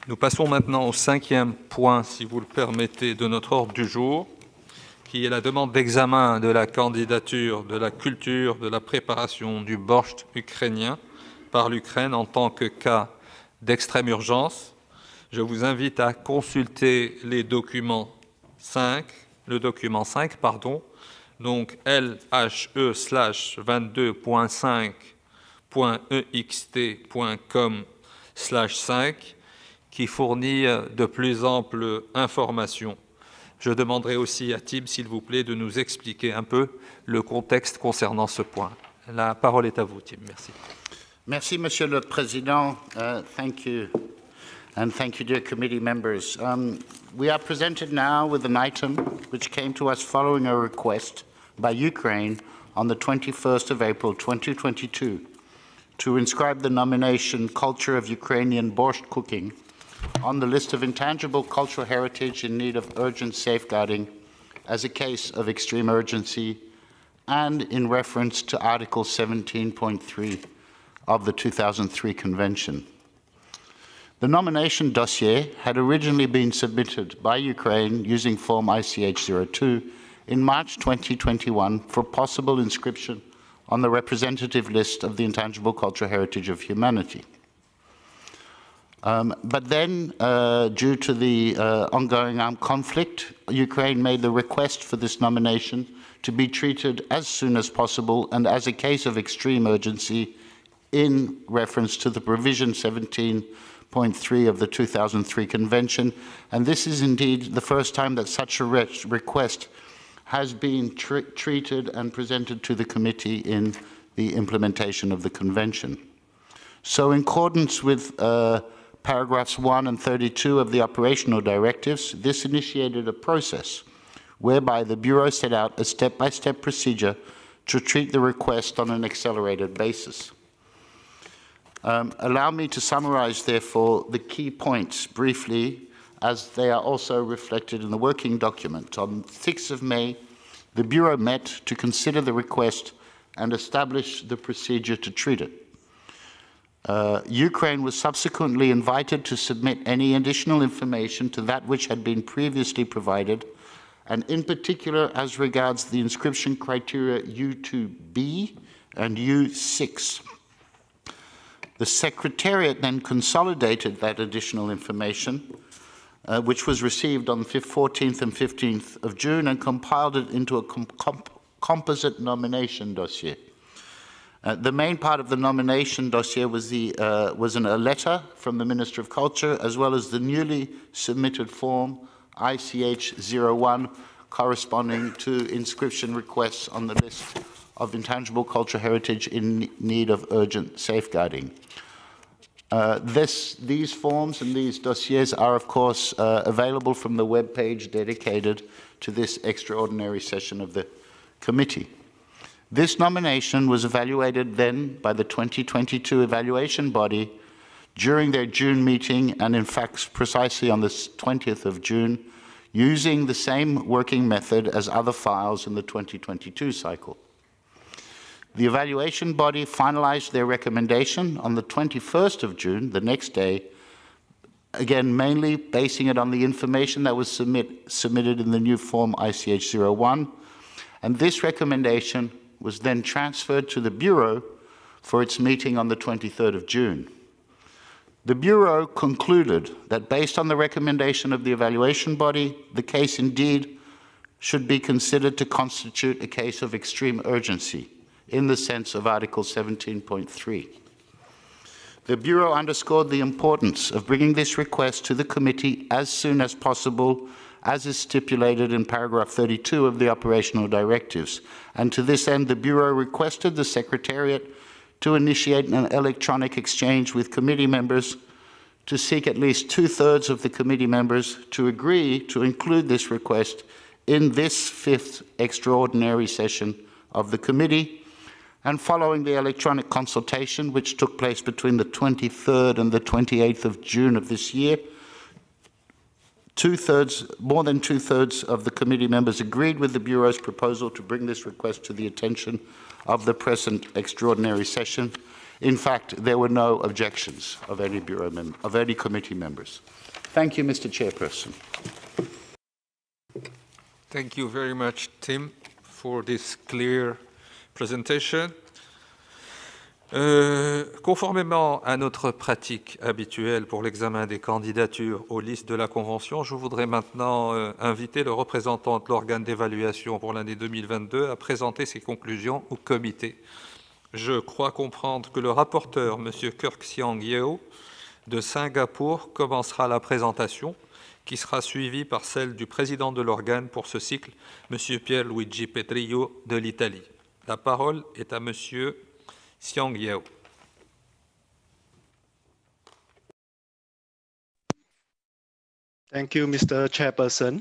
Nous passons maintenant au 5e point, si vous le permettez, de notre ordre du jour, qui est la demande d'examen de la candidature de la culture de la préparation du borscht ukrainien par l'Ukraine en tant que cas d'extrême urgence. Je vous invite à consulter les documents 5, le document 5, donc LHE/22.5.ext.com/5, qui fournit de plus amples informations. Je demanderai aussi à Tim, s'il vous plaît, de nous expliquer un peu le contexte concernant ce point. La parole est à vous, Tim. Merci. Merci, Monsieur le Président. Thank you. And thank you, dear committee members. We are presented now with an item which came to us following a request by Ukraine on the 21st of April 2022 to inscribe the nomination Culture of Ukrainian borscht cooking on the list of intangible cultural heritage in need of urgent safeguarding as a case of extreme urgency and in reference to Article 17.3 of the 2003 Convention. The nomination dossier had originally been submitted by Ukraine using Form ICH-02 in March 2021 for possible inscription on the representative list of the intangible cultural heritage of humanity. But then, due to the ongoing armed conflict, Ukraine made the request for this nomination to be treated as soon as possible and as a case of extreme urgency in reference to the provision 17.3 of the 2003 Convention. And this is indeed the first time that such a request has been treated and presented to the committee in the implementation of the Convention. So in accordance with paragraphs 1 and 32 of the operational directives, this initiated a process whereby the Bureau set out a step-by-step procedure to treat the request on an accelerated basis. Allow me to summarize, therefore, the key points briefly, as they are also reflected in the working document. On 6th of May, the Bureau met to consider the request and establish the procedure to treat it. Ukraine was subsequently invited to submit any additional information to that which had been previously provided, and in particular as regards the inscription criteria U2B and U6. The Secretariat then consolidated that additional information, which was received on the 14th and 15th of June, and compiled it into a composite nomination dossier. The main part of the nomination dossier was a letter from the Minister of Culture, as well as the newly submitted form ICH-01, corresponding to inscription requests on the list of intangible cultural heritage in need of urgent safeguarding. These forms and these dossiers are, of course, available from the web page dedicated to this extraordinary session of the committee. This nomination was evaluated then by the 2022 evaluation body during their June meeting, and in fact precisely on the 20th of June, using the same working method as other files in the 2022 cycle. The evaluation body finalized their recommendation on the 21st of June, the next day, again mainly basing it on the information that was submitted in the new form ICH-01, and this recommendation was then transferred to the Bureau for its meeting on the 23rd of June. The Bureau concluded that based on the recommendation of the evaluation body, the case indeed should be considered to constitute a case of extreme urgency in the sense of Article 17.3. The Bureau underscored the importance of bringing this request to the committee as soon as possible, as is stipulated in paragraph 32 of the operational directives. And to this end, the Bureau requested the Secretariat to initiate an electronic exchange with committee members to seek at least 2/3 of the committee members to agree to include this request in this 5th extraordinary session of the committee. And following the electronic consultation, which took place between the 23rd and the 28th of June of this year, more than two-thirds of the committee members agreed with the Bureau's proposal to bring this request to the attention of the present extraordinary session, In fact, there were no objections of any of any committee members. Thank you, Mr. Chairperson. Thank you very much, Tim, for this clear presentation. Conformément à notre pratique habituelle pour l'examen des candidatures aux listes de la Convention, je voudrais maintenant inviter le représentant de l'organe d'évaluation pour l'année 2022 à présenter ses conclusions au comité. Je crois comprendre que le rapporteur, M. Kirk Siang Yeo, de Singapour, commencera la présentation, qui sera suivie par celle du président de l'organe pour ce cycle, M. Pierluigi Petrillo de l'Italie. La parole est à M. Siang Yeo. Thank you, Mr. Chairperson.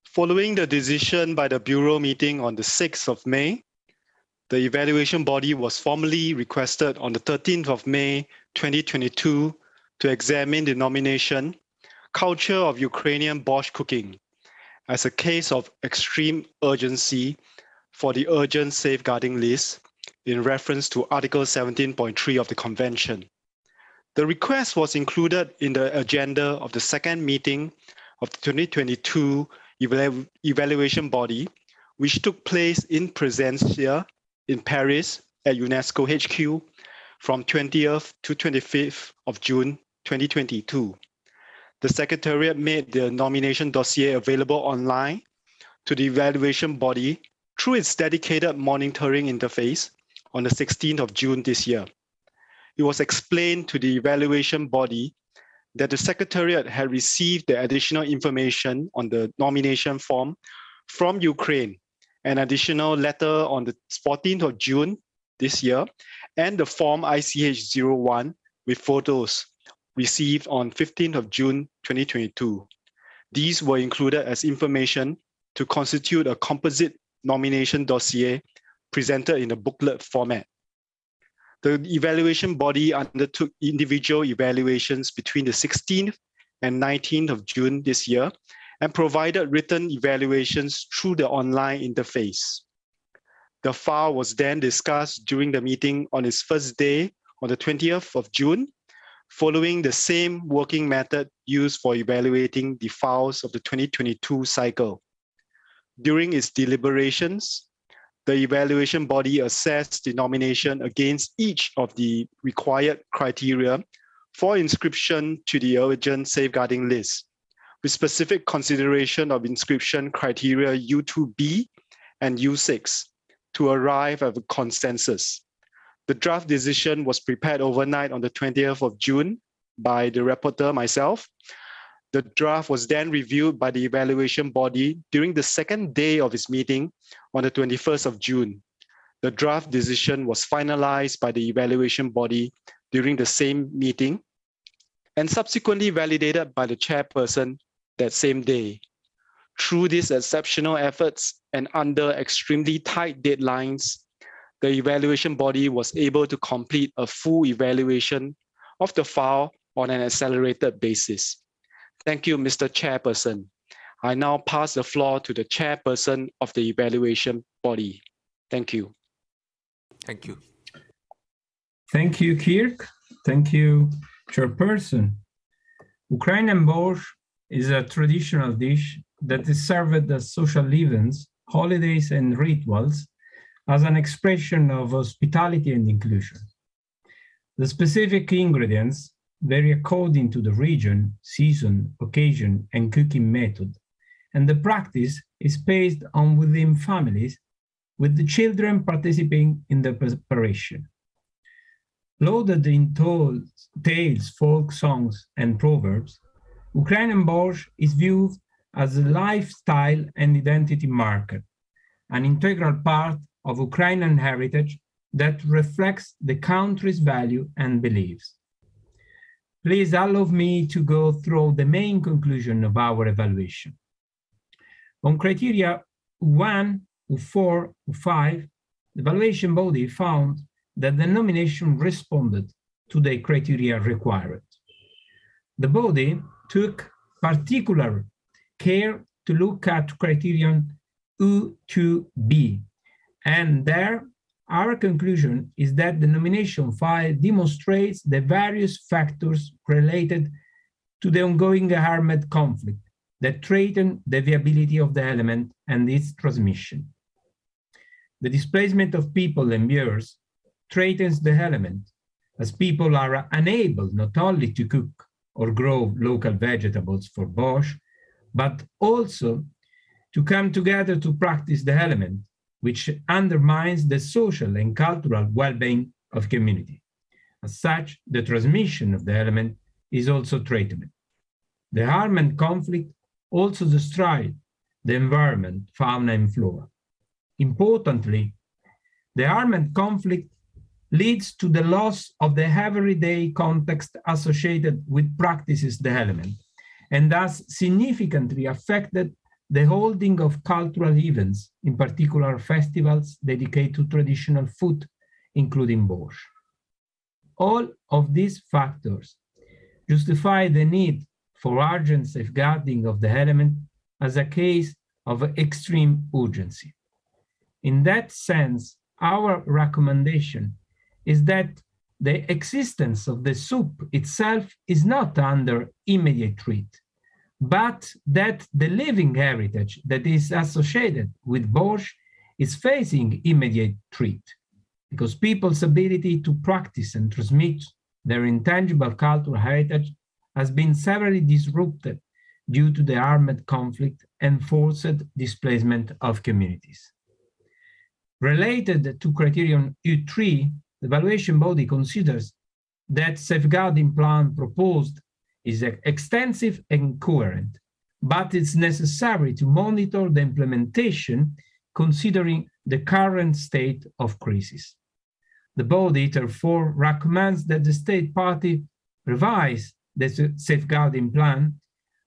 Following the decision by the Bureau meeting on the 6th of May, the evaluation body was formally requested on the 13th of May 2022 to examine the nomination Culture of Ukrainian borscht cooking as a case of extreme urgency for the urgent safeguarding list in reference to Article 17.3 of the Convention. The request was included in the agenda of the second meeting of the 2022 evaluation body, which took place in Presencia in Paris at UNESCO HQ from 20th to 25th of June 2022. The Secretariat made the nomination dossier available online to the evaluation body through its dedicated monitoring interface on the 16th of June this year. It was explained to the evaluation body that the Secretariat had received the additional information on the nomination form from Ukraine, an additional letter on the 14th of June this year, and the form ICH01 with photos received on 15th of June 2022. These were included as information to constitute a composite nomination dossier presented in a booklet format. The evaluation body undertook individual evaluations between the 16th and 19th of June this year and provided written evaluations through the online interface. The file was then discussed during the meeting on its first day on the 20th of June, following the same working method used for evaluating the files of the 2022 cycle. During its deliberations, the evaluation body assessed the nomination against each of the required criteria for inscription to the urgent safeguarding list, with specific consideration of inscription criteria U2B and U6 to arrive at a consensus. The draft decision was prepared overnight on the 20th of June by the rapporteur, myself. The draft was then reviewed by the evaluation body during the second day of its meeting on the 21st of June. The draft decision was finalized by the evaluation body during the same meeting and subsequently validated by the chairperson that same day. Through these exceptional efforts and under extremely tight deadlines, the evaluation body was able to complete a full evaluation of the file on an accelerated basis. Thank you, Mr. Chairperson. I now pass the floor to the chairperson of the evaluation body. Thank you. Thank you. Thank you, Kirk. Thank you, Chairperson. Ukrainian borscht is a traditional dish that is served at social events, holidays, and rituals as an expression of hospitality and inclusion. The specific ingredients vary according to the region, season, occasion, and cooking method, and the practice is based on within families, with the children participating in the preparation. Loaded in tales, folk songs, and proverbs, Ukrainian borscht is viewed as a lifestyle and identity marker, an integral part of Ukrainian heritage that reflects the country's value and beliefs. Please allow me to go through the main conclusion of our evaluation. On criteria 1, 4, 5, the evaluation body found that the nomination responded to the criteria required. The body took particular care to look at criterion U2B, and there our conclusion is that the nomination file demonstrates the various factors related to the ongoing armed conflict that threaten the viability of the element and its transmission. The displacement of people and viewers threatens the element, as people are unable not only to cook or grow local vegetables for borscht, but also to come together to practice the element, which undermines the social and cultural well-being of community. As such, the transmission of the element is also threatened. The armed conflict also destroyed the environment, fauna, and flora. Importantly, the armed conflict leads to the loss of the everyday context associated with practices the element, and thus significantly affected the holding of cultural events, in particular festivals dedicated to traditional food, including borscht. All of these factors justify the need for urgent safeguarding of the element as a case of extreme urgency. In that sense, our recommendation is that the existence of the soup itself is not under immediate threat, but that the living heritage that is associated with borscht is facing immediate threat, because people's ability to practice and transmit their intangible cultural heritage has been severely disrupted due to the armed conflict and forced displacement of communities. Related to criterion U3, the evaluation body considers that safeguarding plan proposed is extensive and coherent, but it's necessary to monitor the implementation considering the current state of crisis. The body therefore recommends that the state party revise the safeguarding plan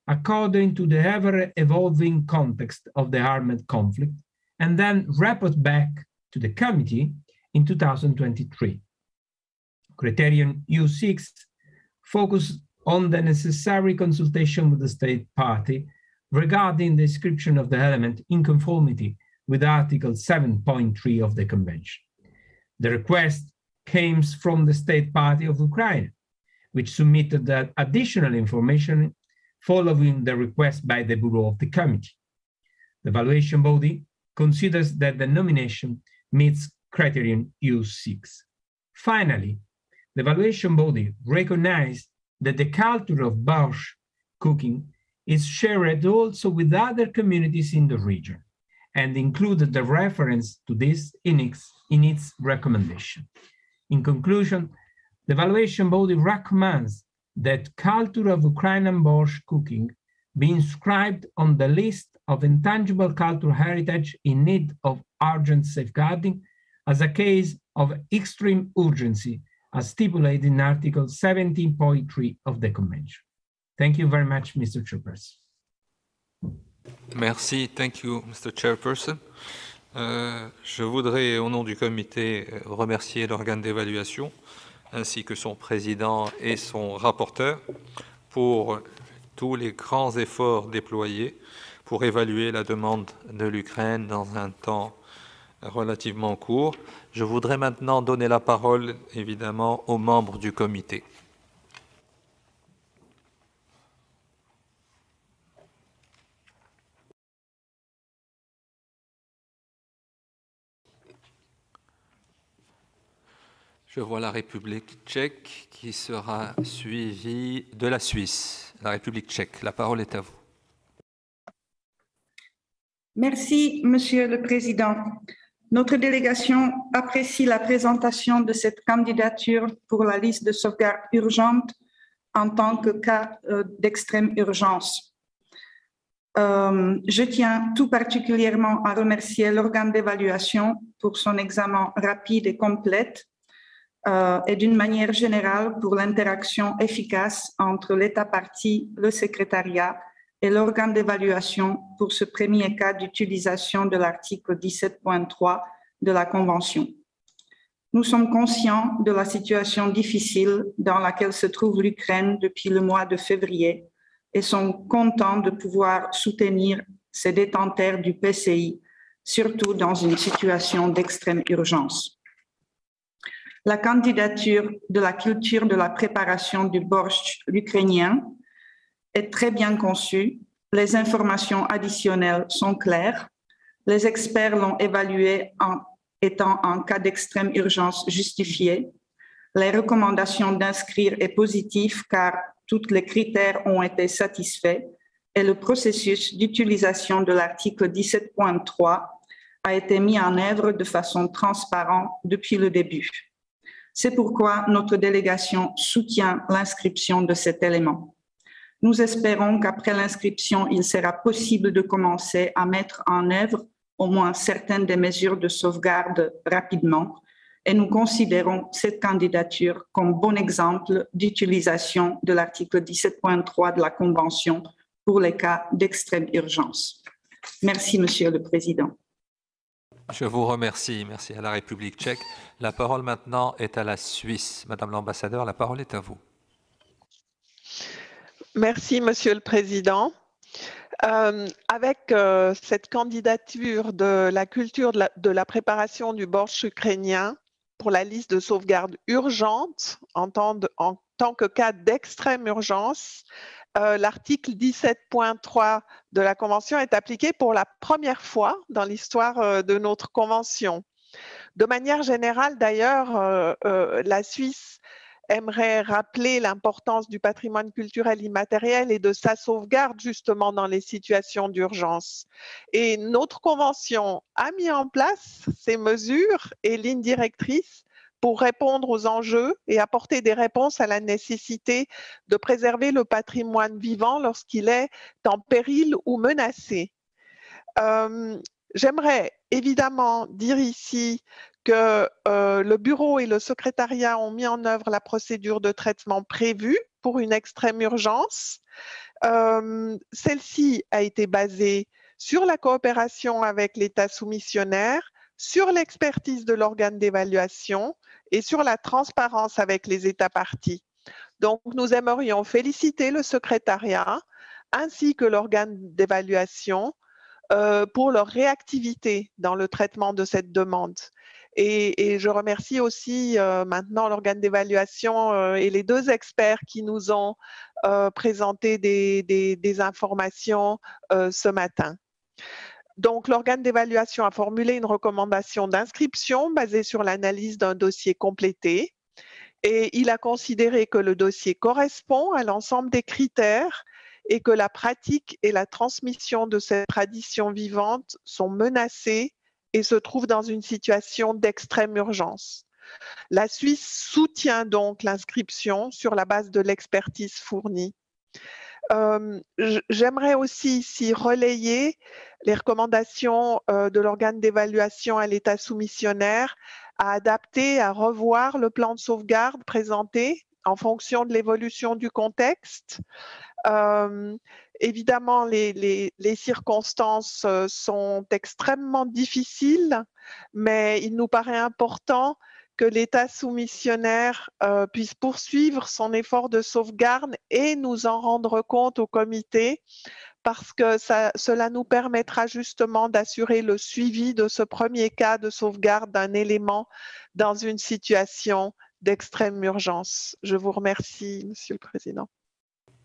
according to the ever-evolving context of the armed conflict and then report back to the committee in 2023. Criterion U6 focuses on the necessary consultation with the state party regarding the description of the element in conformity with Article 7.3 of the Convention. The request came from the state party of Ukraine, which submitted that additional information following the request by the Bureau of the Committee. The evaluation body considers that the nomination meets criterion U6. Finally, the evaluation body recognized that the culture of borscht cooking is shared also with other communities in the region and included the reference to this in its recommendation. In conclusion, the evaluation body recommends that culture of Ukrainian borscht cooking be inscribed on the list of intangible cultural heritage in need of urgent safeguarding as a case of extreme urgency as stipulated in Article 17.3 of the Convention. Thank you very much, Mr. Chairperson. Merci, thank you, Mr. Chairperson. Je voudrais, au nom du comité, remercier l'organe d'évaluation, ainsi que son président et son rapporteur, pour tous les grands efforts déployés pour évaluer la demande de l'Ukraine dans un temps relativement court. Je voudrais maintenant donner la parole, évidemment, aux membres du comité. Je vois la République tchèque qui sera suivie de la Suisse. La République tchèque, la parole est à vous. Merci, Monsieur le Président. Notre délégation apprécie la présentation de cette candidature pour la liste de sauvegarde urgente en tant que cas d'extrême urgence. Je tiens tout particulièrement à remercier l'organe d'évaluation pour son examen rapide et complète et d'une manière générale pour l'interaction efficace entre l'État partie, le secrétariat et l'organe d'évaluation pour ce premier cas d'utilisation de l'article 17.3 de la Convention. Nous sommes conscients de la situation difficile dans laquelle se trouve l'Ukraine depuis le mois de février et sont contents de pouvoir soutenir ces détenteurs du PCI, surtout dans une situation d'extrême urgence. La candidature de la culture de la préparation du borscht ukrainien est très bien conçue. Les informations additionnelles sont claires. Les experts l'ont évalué en étant en cas d'extrême urgence justifié. Les recommandations d'inscrire est positive car tous les critères ont été satisfaits et le processus d'utilisation de l'article 17.3 a été mis en œuvre de façon transparente depuis le début. C'est pourquoi notre délégation soutient l'inscription de cet élément. Nous espérons qu'après l'inscription, il sera possible de commencer à mettre en œuvre au moins certaines des mesures de sauvegarde rapidement et nous considérons cette candidature comme bon exemple d'utilisation de l'article 17.3 de la Convention pour les cas d'extrême urgence. Merci, Monsieur le Président. Je vous remercie. Merci à la République tchèque. La parole maintenant est à la Suisse. Madame l'ambassadeur, la parole est à vous. Merci, Monsieur le Président. Avec cette candidature de la culture de la préparation du borscht ukrainien pour la liste de sauvegarde urgente en tant que cas d'extrême urgence, l'article 17.3 de la Convention est appliqué pour la première fois dans l'histoire de notre Convention. De manière générale, d'ailleurs, la Suisse aimerait rappeler l'importance du patrimoine culturel immatériel et de sa sauvegarde justement dans les situations d'urgence. Et notre convention a mis en place ces mesures et lignes directrices pour répondre aux enjeux et apporter des réponses à la nécessité de préserver le patrimoine vivant lorsqu'il est en péril ou menacé. J'aimerais évidemment dire ici que le bureau et le secrétariat ont mis en œuvre la procédure de traitement prévue pour une extrême urgence. Celle-ci a été basée sur la coopération avec l'État soumissionnaire, sur l'expertise de l'organe d'évaluation et sur la transparence avec les États parties. Donc, nous aimerions féliciter le secrétariat ainsi que l'organe d'évaluation pour leur réactivité dans le traitement de cette demande. Et je remercie aussi maintenant l'organe d'évaluation et les deux experts qui nous ont présenté des informations ce matin. Donc, l'organe d'évaluation a formulé une recommandation d'inscription basée sur l'analyse d'un dossier complété et il a considéré que le dossier correspond à l'ensemble des critères et que la pratique et la transmission de cette tradition vivante sont menacées et se trouvent dans une situation d'extrême urgence. La Suisse soutient donc l'inscription sur la base de l'expertise fournie. J'aimerais aussi ici relayer les recommandations de l'organe d'évaluation à l'État soumissionnaire à adapter, à revoir le plan de sauvegarde présenté en fonction de l'évolution du contexte. Évidemment, les circonstances sont extrêmement difficiles, mais il nous paraît important que l'État soumissionnaire puisse poursuivre son effort de sauvegarde et nous en rendre compte au comité parce que cela nous permettra justement d'assurer le suivi de ce premier cas de sauvegarde d'un élément dans une situation d'extrême urgence. Je vous remercie, Monsieur le Président.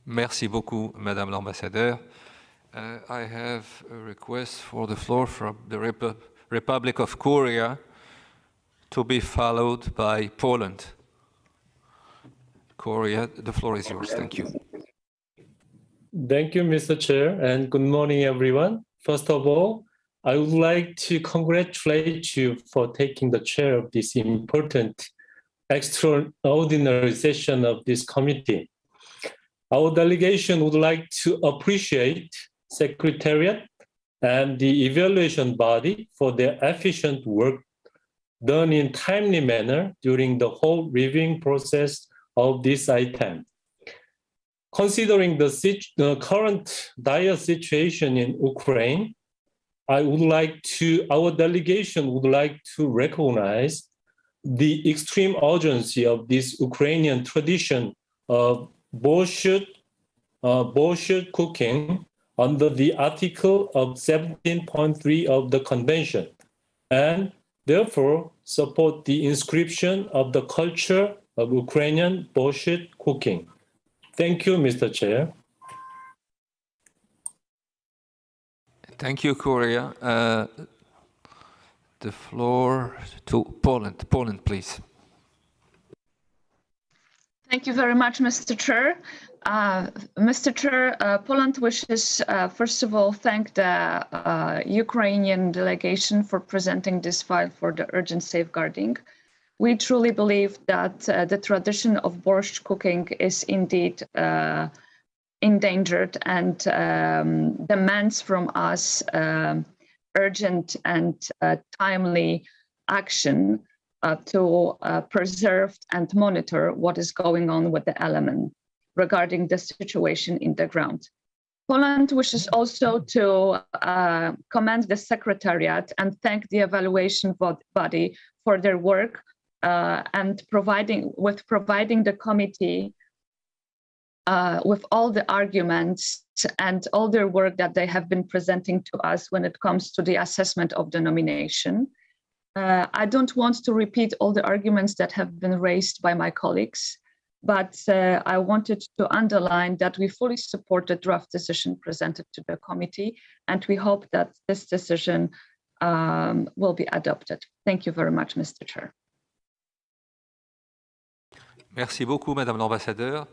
Merci beaucoup, Madame l'ambassadeur. I have a request for the floor from the Republic of Korea to be followed by Poland. Korea, the floor is yours. Thank you. Thank you, Mr. Chair, and good morning, everyone. First of all, I would like to congratulate you for taking the chair of this important extraordinary session of this committee. Our delegation would like to appreciate Secretariat and the evaluation body for their efficient work done in timely manner during the whole reviewing process of this item. Considering the current dire situation in Ukraine, our delegation would like to recognize the extreme urgency of this Ukrainian tradition of borscht cooking under the article of 17.3 of the convention, and Therefore, support the inscription of the culture of Ukrainian borscht cooking. Thank you, Mr. Chair. Thank you, Korea. The floor to Poland. Poland, please. Thank you very much, Mr. Chair. Mr. Chair, Poland wishes, first of all, thank the Ukrainian delegation for presenting this file for the urgent safeguarding. We truly believe that the tradition of borscht cooking is indeed endangered and demands from us urgent and timely action to preserve and monitor what is going on with the element regarding the situation in the ground. Poland wishes also to commend the Secretariat and thank the evaluation body for their work and providing the committee with all the arguments and all their work that they have been presenting to us when it comes to the assessment of the nomination. I don't want to repeat all the arguments that have been raised by my colleagues, but I wanted to underline that we fully support the draft decision presented to the committee, and we hope that this decision will be adopted. Thank you very much, Mr. Chair. Merci beaucoup, Madame l'ambassadeur.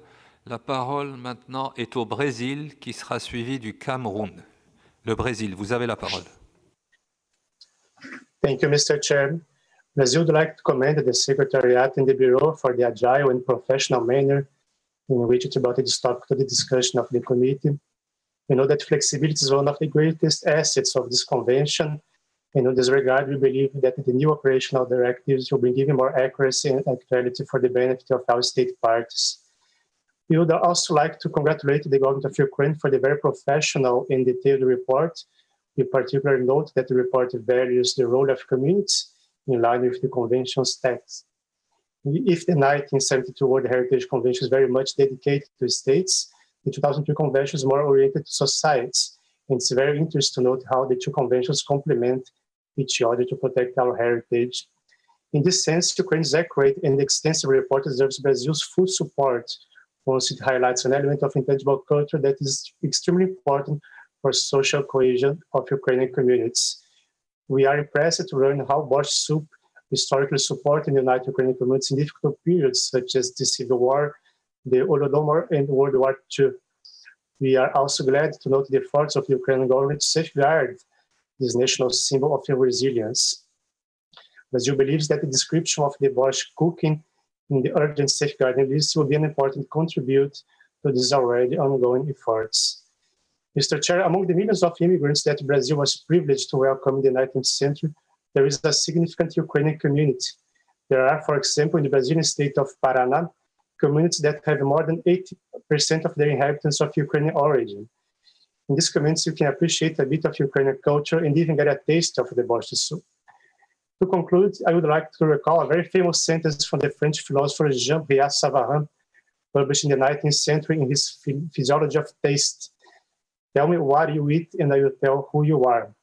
La parole maintenant est au Brésil, qui sera suivi du Cameroun. Le Brésil, vous avez la parole. Thank you, Mr. Chair. Brazil would like to commend the Secretariat and the Bureau for the agile and professional manner in which it brought this topic to the discussion of the committee. We know that flexibility is one of the greatest assets of this convention, and in this regard, we believe that the new operational directives will bring even more accuracy and actuality for the benefit of our state parties. We would also like to congratulate the government of Ukraine for the very professional and detailed report. We particularly note that the report values the role of communities in line with the convention's text. If the 1972 World Heritage Convention is very much dedicated to states, the 2002 Convention is more oriented to societies. And it's very interesting to note how the two conventions complement each other to protect our heritage. In this sense, Ukraine's accurate and extensive report deserves Brazil's full support once it highlights an element of intangible culture that is extremely important for social cohesion of Ukrainian communities. We are impressed to learn how borscht soup historically supported and united Ukrainian communities in difficult periods such as the Civil War, the Holodomor, and World War II. We are also glad to note the efforts of the Ukrainian government to safeguard this national symbol of resilience. Brazil believes that the description of the borscht cooking in the urgent safeguarding list will be an important contribute to these already ongoing efforts. Mr. Chair, among the millions of immigrants that Brazil was privileged to welcome in the 19th century, there is a significant Ukrainian community. There are, for example, in the Brazilian state of Paraná, communities that have more than 80% of their inhabitants of Ukrainian origin. In these communities, you can appreciate a bit of Ukrainian culture and even get a taste of the borscht soup. To conclude, I would like to recall a very famous sentence from the French philosopher Jean-Pierre Savarin, published in the 19th century in his Physiology of Taste. Tell me what you eat and I will tell who you are.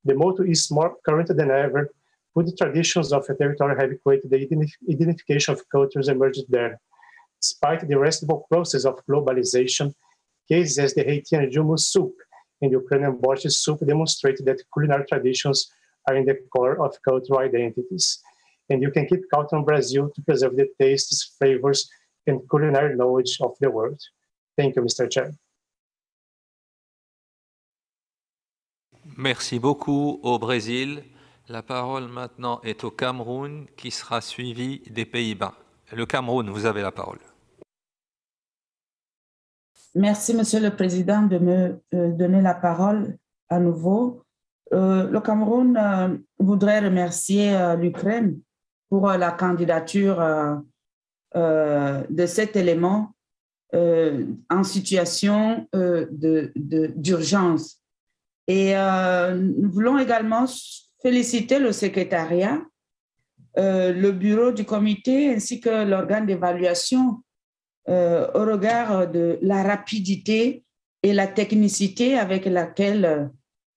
The motto is more current than ever. Food traditions of a territory have created the identification of cultures emerged there. Despite the irresistible process of globalization, cases as the Haitian Jumu soup and the Ukrainian borscht soup demonstrate that culinary traditions are in the core of cultural identities. And you can keep counting on Brazil to preserve the tastes, flavors, and culinary knowledge of the world. Thank you, Mr. Chair. Merci beaucoup au Brésil. La parole maintenant est au Cameroun, qui sera suivi des Pays-Bas. Le Cameroun, vous avez la parole. Merci, Monsieur le Président, de me donner la parole à nouveau. Le Cameroun voudrait remercier l'Ukraine pour la candidature de cet élément en situation d'urgence. Et nous voulons également féliciter le secrétariat, le bureau du comité ainsi que l'organe d'évaluation au regard de la rapidité et la technicité avec laquelle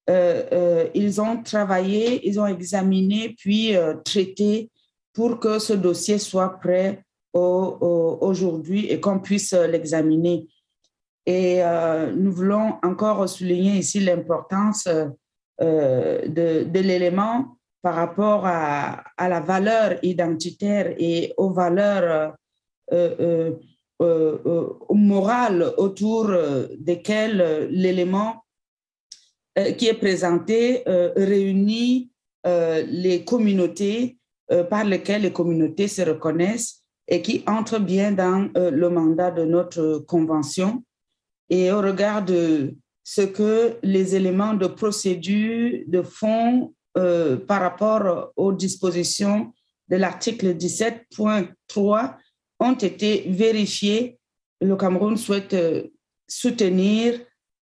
ils ont travaillé, ils ont examiné, puis traité pour que ce dossier soit prêt aujourd'hui et qu'on puisse l'examiner. Et nous voulons encore souligner ici l'importance de l'élément par rapport à la valeur identitaire et aux valeurs morales autour desquelles l'élément qui est présenté réunit les communautés par lesquelles les communautés se reconnaissent et qui entre bien dans le mandat de notre convention. Et au regard de ce que les éléments de procédure, de fond, par rapport aux dispositions de l'article 17.3 ont été vérifiés, le Cameroun souhaite soutenir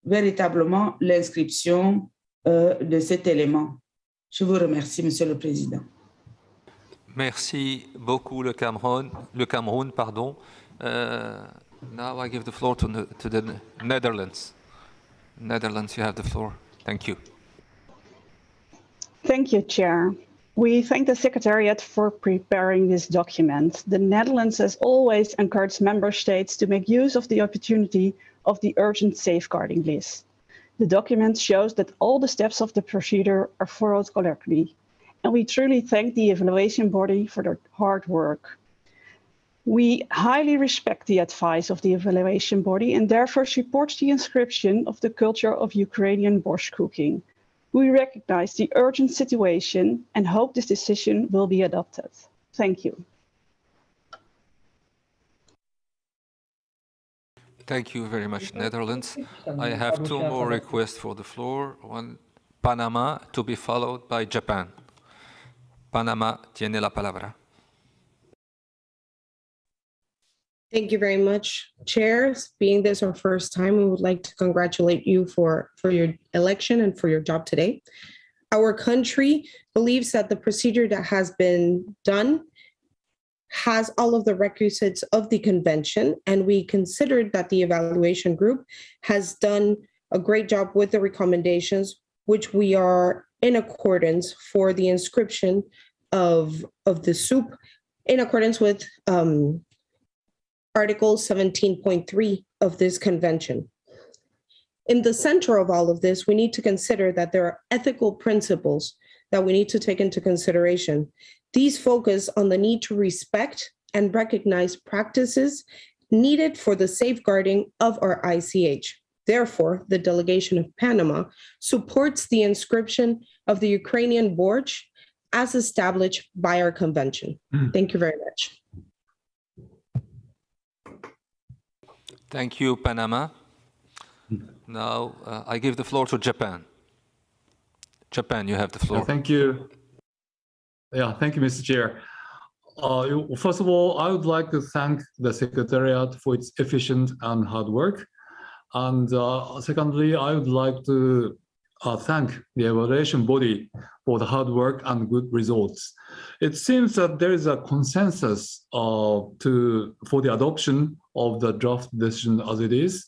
véritablement l'inscription de cet élément. Je vous remercie, Monsieur le Président. Merci beaucoup, le Cameroun. Now I give the floor to the Netherlands. Netherlands, you have the floor. Thank you. Thank you, Chair. We thank the Secretariat for preparing this document. The Netherlands has always encouraged member states to make use of the opportunity of the urgent safeguarding list. The document shows that all the steps of the procedure are followed correctly, and we truly thank the evaluation body for their hard work. We highly respect the advice of the evaluation body and therefore support the inscription of the culture of Ukrainian borscht cooking. We recognize the urgent situation and hope this decision will be adopted. Thank you. Thank you very much, Netherlands. I have two more requests for the floor. One, Panama, to be followed by Japan. Panama tiene la palabra. Thank you very much, chairs. Being this our first time, we would like to congratulate you for your election and for your job today. Our country believes that the procedure that has been done has all of the requisites of the convention, and we considered that the evaluation group has done a great job with the recommendations, which we are in accordance for the inscription of the soup in accordance with Article 17.3 of this convention. In the center of all of this, we need to consider that there are ethical principles that we need to take into consideration. These focus on the need to respect and recognize practices needed for the safeguarding of our ICH. Therefore, the delegation of Panama supports the inscription of the Ukrainian borscht as established by our convention. Thank you very much. Thank you, Panama. Now, I give the floor to Japan. Japan, you have the floor. Thank you. Yeah, thank you, Mr. Chair. First of all, I would like to thank the Secretariat for its efficient and hard work. And secondly, I would like to thank the evaluation body for the hard work and good results. It seems that there is a consensus for the adoption of the draft decision as it is,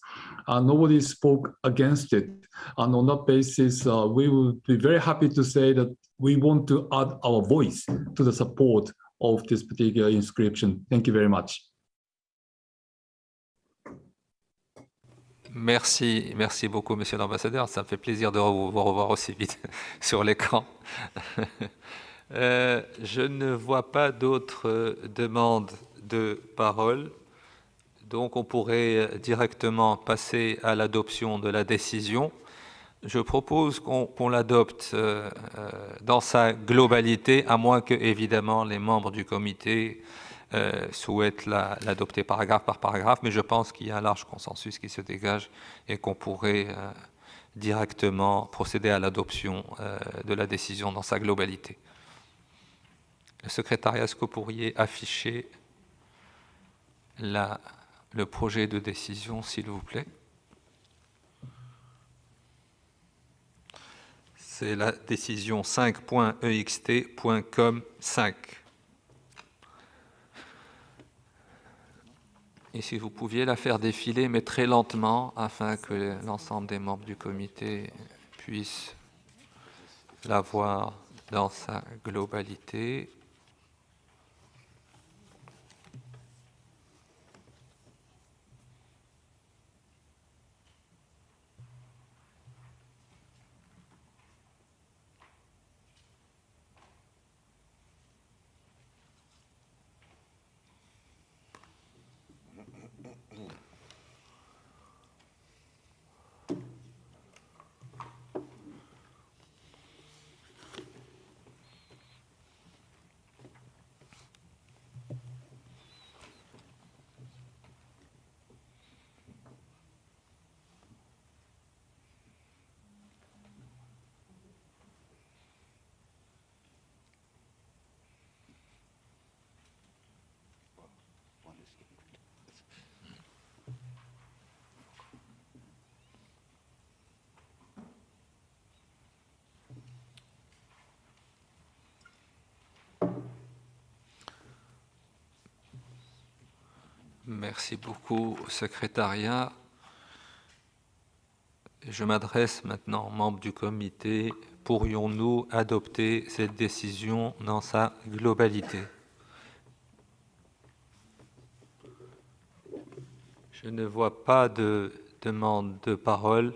and nobody spoke against it. And on that basis, we will be very happy to say that we want to add our voice to the support of this particular inscription. Thank you very much. Merci beaucoup, Monsieur l'Ambassadeur. Ça me fait plaisir de vous revoir aussi vite sur l'écran. Je ne vois pas d'autres demandes de parole, donc on pourrait directement passer à l'adoption de la décision. Je propose qu'on l'adopte dans sa globalité, à moins que, évidemment, les membres du comité souhaitent l'adopter paragraphe par paragraphe, mais je pense qu'il y a un large consensus qui se dégage et qu'on pourrait directement procéder à l'adoption de la décision dans sa globalité. Le secrétariat, est-ce que vous pourriez afficher le projet de décision, s'il vous plaît? C'est la décision 5.ext.com5. Et si vous pouviez la faire défiler, mais très lentement, afin que l'ensemble des membres du comité puissent la voir dans sa globalité. Merci beaucoup au secrétariat. Je m'adresse maintenant aux membres du comité. Pourrions-nous adopter cette décision dans sa globalité? Je ne vois pas de demande de parole,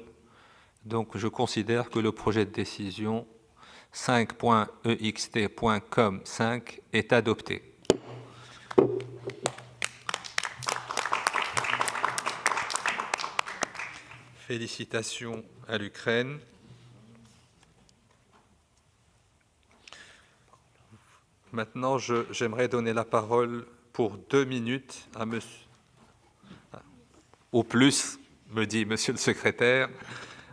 donc je considère que le projet de décision 5.ext.com5 est adopté. Félicitations à l'Ukraine. Maintenant, j'aimerais donner la parole pour 2 minutes à monsieur, au plus, me dit monsieur le secrétaire,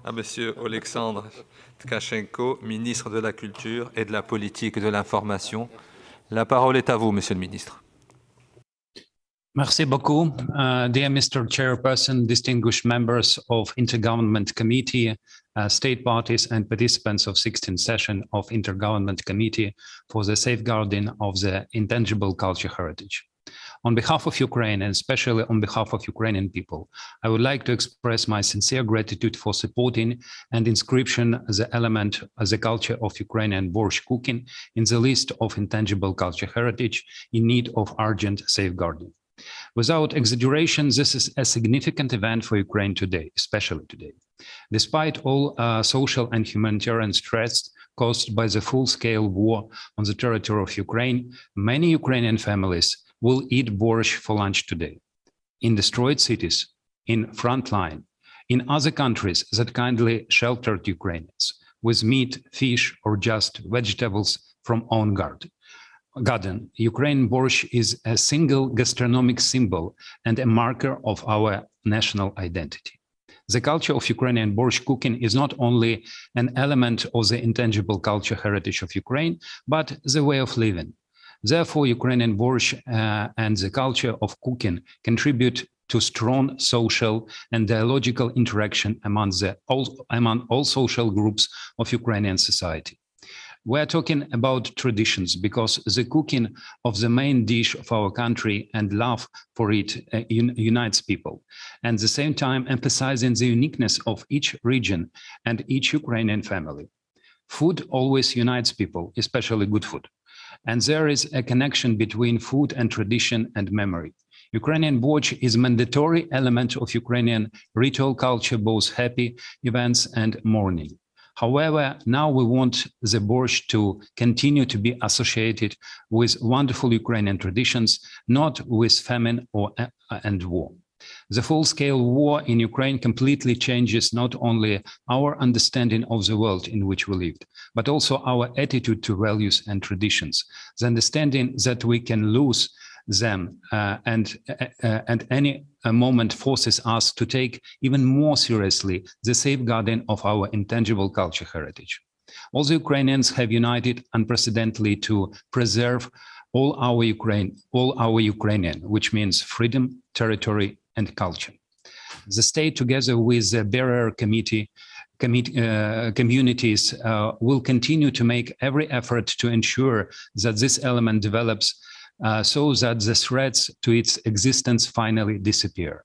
à monsieur Alexandre Tkachenko, ministre de la Culture et de la Politique de l'Information. La parole est à vous, monsieur le ministre. Merci beaucoup. Dear Mr. Chairperson, distinguished members of Intergovernment Committee, state parties and participants of 16th session of Intergovernment Committee for the Safeguarding of the Intangible Culture Heritage. On behalf of Ukraine, and especially on behalf of Ukrainian people, I would like to express my sincere gratitude for supporting and inscription the element of the culture of Ukrainian borscht cooking in the list of intangible culture heritage in need of urgent safeguarding. Without exaggeration, this is a significant event for Ukraine today, especially today. Despite all social and humanitarian stress caused by the full-scale war on the territory of Ukraine, many Ukrainian families will eat borscht for lunch today. In destroyed cities, in frontline, in other countries that kindly sheltered Ukrainians, with meat, fish, or just vegetables from own garden. Ukraine borscht is a single gastronomic symbol and a marker of our national identity. The culture of Ukrainian borscht cooking is not only an element of the intangible culture heritage of Ukraine, but the way of living. Therefore, Ukrainian borscht and the culture of cooking contribute to strong social and dialogical interaction among all social groups of Ukrainian society. We're talking about traditions because the cooking of the main dish of our country and love for it unites people, and at the same time emphasizing the uniqueness of each region and each Ukrainian family. Food always unites people, especially good food. And there is a connection between food and tradition and memory. Ukrainian borscht is a mandatory element of Ukrainian ritual culture, both happy events and mourning. However, now we want the borscht to continue to be associated with wonderful Ukrainian traditions, not with famine and war. The full-scale war in Ukraine completely changes not only our understanding of the world in which we lived, but also our attitude to values and traditions, the understanding that we can lose them and any moment forces us to take even more seriously the safeguarding of our intangible culture heritage. All the Ukrainians have united unprecedentedly to preserve all our Ukrainian, which means freedom, territory, and culture. The state, together with the barrier communities, will continue to make every effort to ensure that this element develops so that the threats to its existence finally disappear.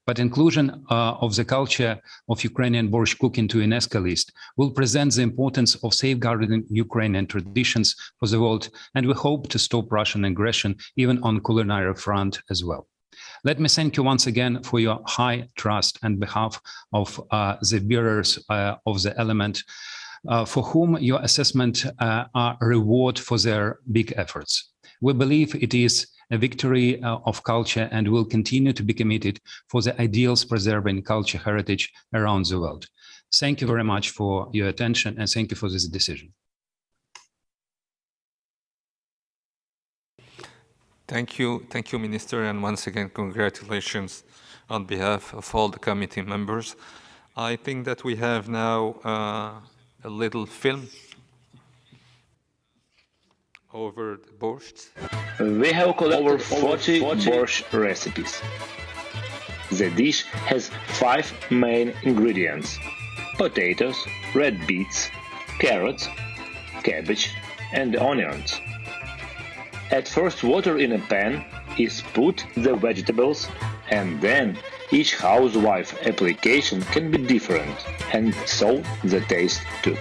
But inclusion of the culture of Ukrainian borscht cooking to UNESCO list will present the importance of safeguarding Ukrainian traditions for the world, and we hope to stop Russian aggression even on culinary front as well. Let me thank you once again for your high trust on behalf of the bearers of the element, for whom your assessment are a reward for their big efforts. We believe it is a victory of culture and will continue to be committed for the ideals preserving culture heritage around the world. Thank you very much for your attention and thank you for this decision. Thank you, Minister, and once again, congratulations on behalf of all the committee members. I think that we have now a little film over the borscht. We have collected over 40 borscht recipes. The dish has 5 main ingredients: potatoes, red beets, carrots, cabbage, and onions. At first, water in a pan is put the vegetables, and then each housewife application can be different, and so the taste too.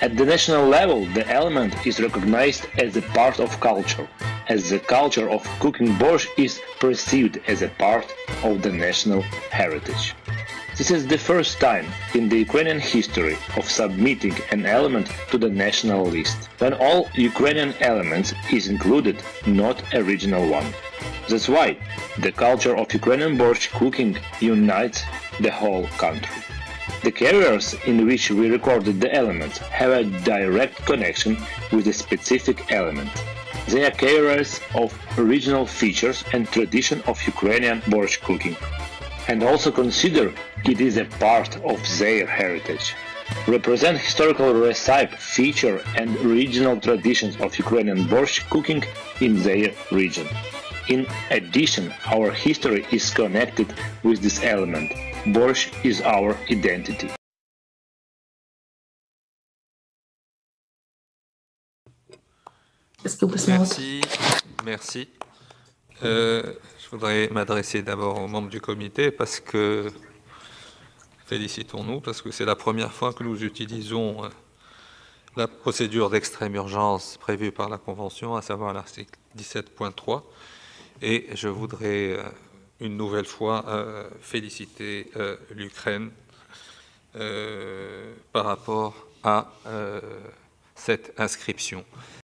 At the national level, the element is recognized as a part of culture, as the culture of cooking borscht is perceived as a part of the national heritage. This is the first time in the Ukrainian history of submitting an element to the national list, when all Ukrainian elements is included, not a regional one. That's why the culture of Ukrainian borscht cooking unites the whole country. The carriers in which we recorded the elements have a direct connection with a specific element. They are carriers of regional features and tradition of Ukrainian borscht cooking, and also consider it is a part of their heritage. Represent historical recipe, feature and regional traditions of Ukrainian borscht cooking in their region. In addition, our history is connected with this element. Borscht is our identity. Merci. Je voudrais m'adresser d'abord aux membres du comité parce que, félicitons-nous, parce que c'est la première fois que nous utilisons la procédure d'extrême urgence prévue par la Convention, à savoir l'article 17.3. Et je voudrais une nouvelle fois féliciter l'Ukraine par rapport à cette inscription.